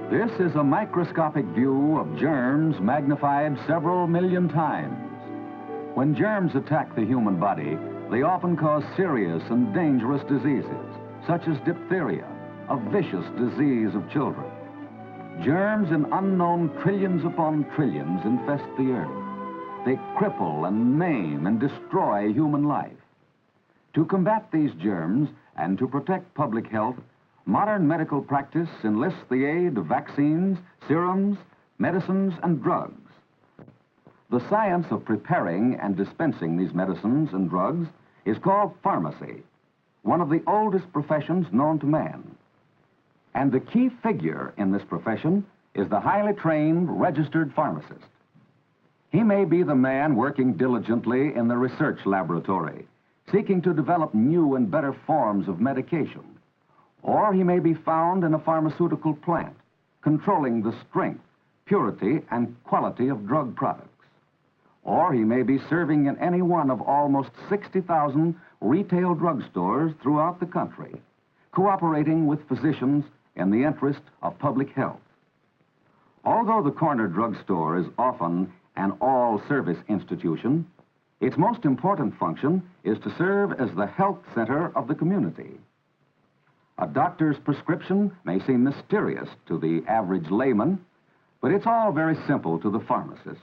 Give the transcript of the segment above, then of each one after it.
This is a microscopic view of germs magnified several million times. When germs attack the human body, they often cause serious and dangerous diseases, such as diphtheria, a vicious disease of children. Germs in unknown trillions upon trillions infest the earth. They cripple and maim and destroy human life. To combat these germs and to protect public health, modern medical practice enlists the aid of vaccines, serums, medicines, and drugs. The science of preparing and dispensing these medicines and drugs is called pharmacy, one of the oldest professions known to man. And the key figure in this profession is the highly trained, registered pharmacist. He may be the man working diligently in the research laboratory, seeking to develop new and better forms of medication. Or he may be found in a pharmaceutical plant, controlling the strength, purity, and quality of drug products. Or he may be serving in any one of almost 60,000 retail drugstores throughout the country, cooperating with physicians in the interest of public health. Although the corner drugstore is often an all-service institution, its most important function is to serve as the health center of the community. A doctor's prescription may seem mysterious to the average layman, but it's all very simple to the pharmacist.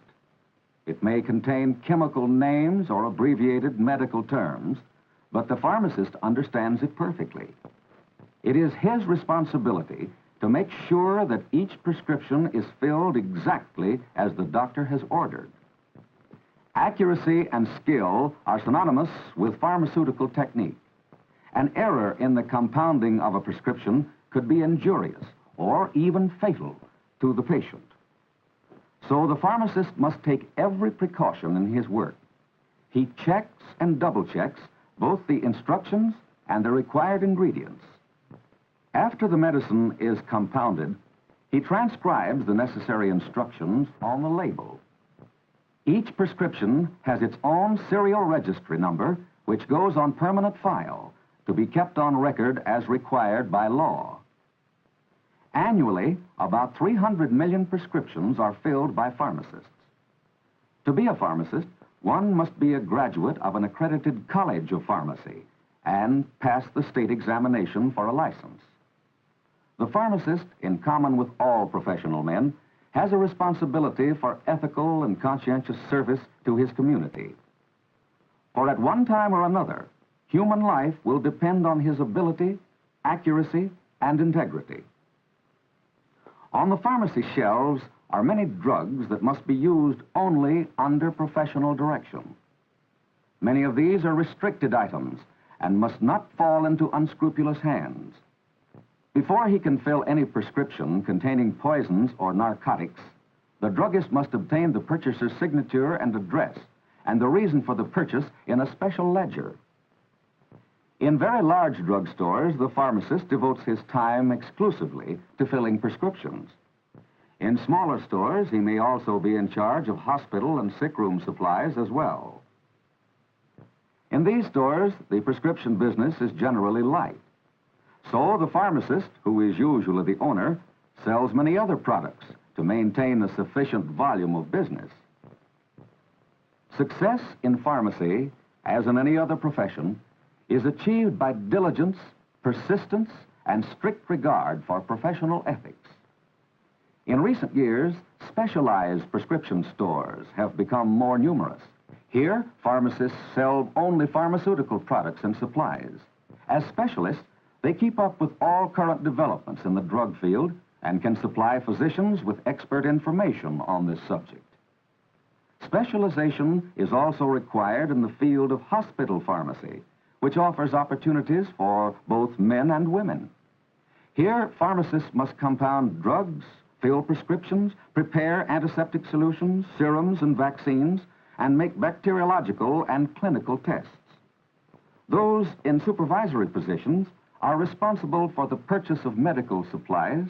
It may contain chemical names or abbreviated medical terms, but the pharmacist understands it perfectly. It is his responsibility to make sure that each prescription is filled exactly as the doctor has ordered. Accuracy and skill are synonymous with pharmaceutical technique. An error in the compounding of a prescription could be injurious or even fatal to the patient. So the pharmacist must take every precaution in his work. He checks and double-checks both the instructions and the required ingredients. After the medicine is compounded, he transcribes the necessary instructions on the label. Each prescription has its own serial registry number, which goes on permanent file to be kept on record as required by law. Annually, about 300 million prescriptions are filled by pharmacists. To be a pharmacist, one must be a graduate of an accredited college of pharmacy and pass the state examination for a license. The pharmacist, in common with all professional men, has a responsibility for ethical and conscientious service to his community. For at one time or another, human life will depend on his ability, accuracy, and integrity. On the pharmacy shelves are many drugs that must be used only under professional direction. Many of these are restricted items and must not fall into unscrupulous hands. Before he can fill any prescription containing poisons or narcotics, the druggist must obtain the purchaser's signature and address and the reason for the purchase in a special ledger. In very large drugstores, the pharmacist devotes his time exclusively to filling prescriptions. In smaller stores, he may also be in charge of hospital and sick room supplies as well. In these stores, the prescription business is generally light. So the pharmacist, who is usually the owner, sells many other products to maintain a sufficient volume of business. Success in pharmacy, as in any other profession, is achieved by diligence, persistence, and strict regard for professional ethics. In recent years, specialized prescription stores have become more numerous. Here, pharmacists sell only pharmaceutical products and supplies. As specialists, they keep up with all current developments in the drug field and can supply physicians with expert information on this subject. Specialization is also required in the field of hospital pharmacy, which offers opportunities for both men and women. Here, pharmacists must compound drugs, fill prescriptions, prepare antiseptic solutions, serums, and vaccines, and make bacteriological and clinical tests. Those in supervisory positions are responsible for the purchase of medical supplies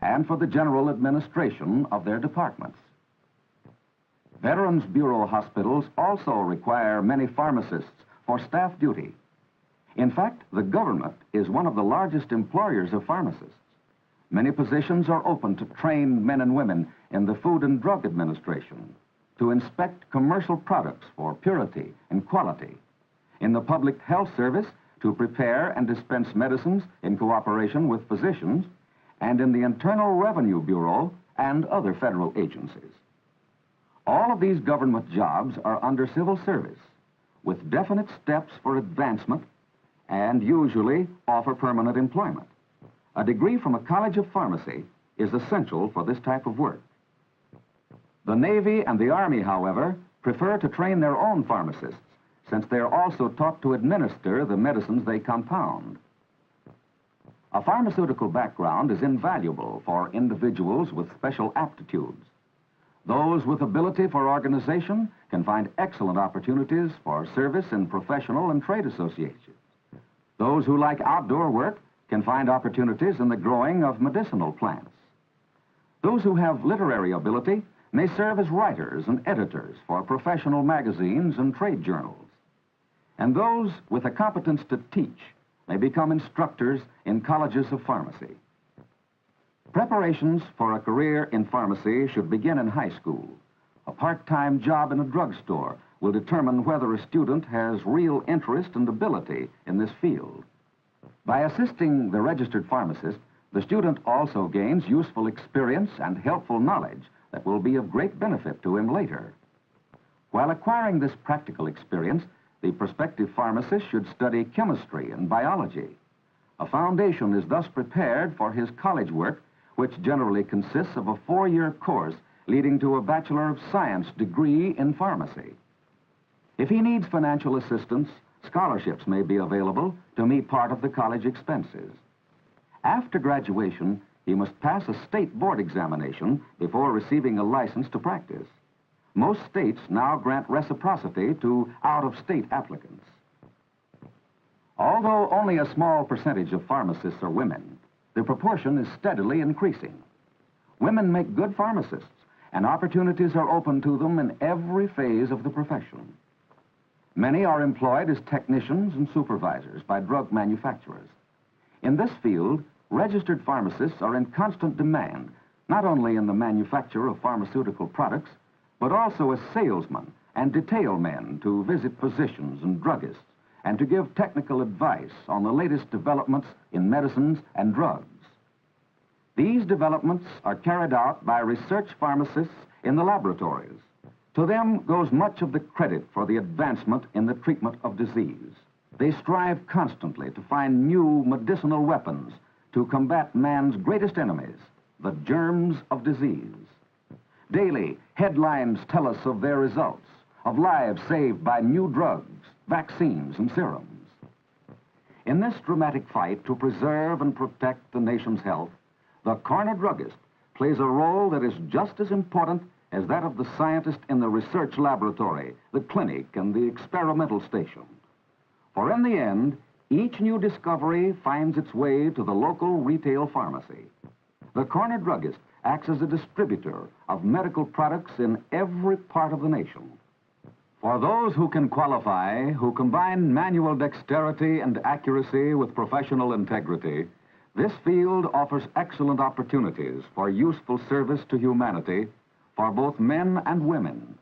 and for the general administration of their departments. Veterans Bureau hospitals also require many pharmacists for staff duty. In fact, the government is one of the largest employers of pharmacists. Many positions are open to trained men and women in the Food and Drug Administration, to inspect commercial products for purity and quality, in the Public Health Service to prepare and dispense medicines in cooperation with physicians, and in the Internal Revenue Bureau and other federal agencies. All of these government jobs are under civil service, with definite steps for advancement and usually offer permanent employment. A degree from a college of pharmacy is essential for this type of work. The Navy and the Army, however, prefer to train their own pharmacists, since they are also taught to administer the medicines they compound. A pharmaceutical background is invaluable for individuals with special aptitudes. Those with ability for organization can find excellent opportunities for service in professional and trade associations. Those who like outdoor work can find opportunities in the growing of medicinal plants. Those who have literary ability may serve as writers and editors for professional magazines and trade journals. And those with a competence to teach may become instructors in colleges of pharmacy. Preparations for a career in pharmacy should begin in high school. A part-time job in a drugstore will determine whether a student has real interest and ability in this field. By assisting the registered pharmacist, the student also gains useful experience and helpful knowledge that will be of great benefit to him later. While acquiring this practical experience, the prospective pharmacist should study chemistry and biology. A foundation is thus prepared for his college work, which generally consists of a 4-year course leading to a Bachelor of Science degree in pharmacy. If he needs financial assistance, scholarships may be available to meet part of the college expenses. After graduation, he must pass a state board examination before receiving a license to practice. Most states now grant reciprocity to out-of-state applicants. Although only a small percentage of pharmacists are women, the proportion is steadily increasing. Women make good pharmacists, and opportunities are open to them in every phase of the profession. Many are employed as technicians and supervisors by drug manufacturers. In this field, registered pharmacists are in constant demand, not only in the manufacture of pharmaceutical products, but also as salesmen and detail men to visit physicians and druggists and to give technical advice on the latest developments in medicines and drugs. These developments are carried out by research pharmacists in the laboratories. To them goes much of the credit for the advancement in the treatment of disease. They strive constantly to find new medicinal weapons to combat man's greatest enemies, the germs of disease. Daily, headlines tell us of their results, of lives saved by new drugs, vaccines, and serums. In this dramatic fight to preserve and protect the nation's health, the corner druggist plays a role that is just as important as that of the scientist in the research laboratory, the clinic, and the experimental station. For in the end, each new discovery finds its way to the local retail pharmacy. The corner druggist acts as a distributor of medical products in every part of the nation. For those who can qualify, who combine manual dexterity and accuracy with professional integrity, this field offers excellent opportunities for useful service to humanity for both men and women.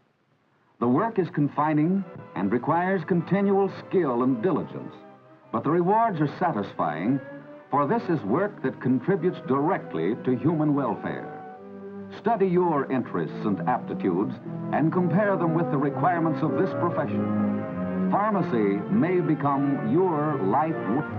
The work is confining and requires continual skill and diligence, but the rewards are satisfying, for this is work that contributes directly to human welfare. Study your interests and aptitudes and compare them with the requirements of this profession. Pharmacy may become your life work.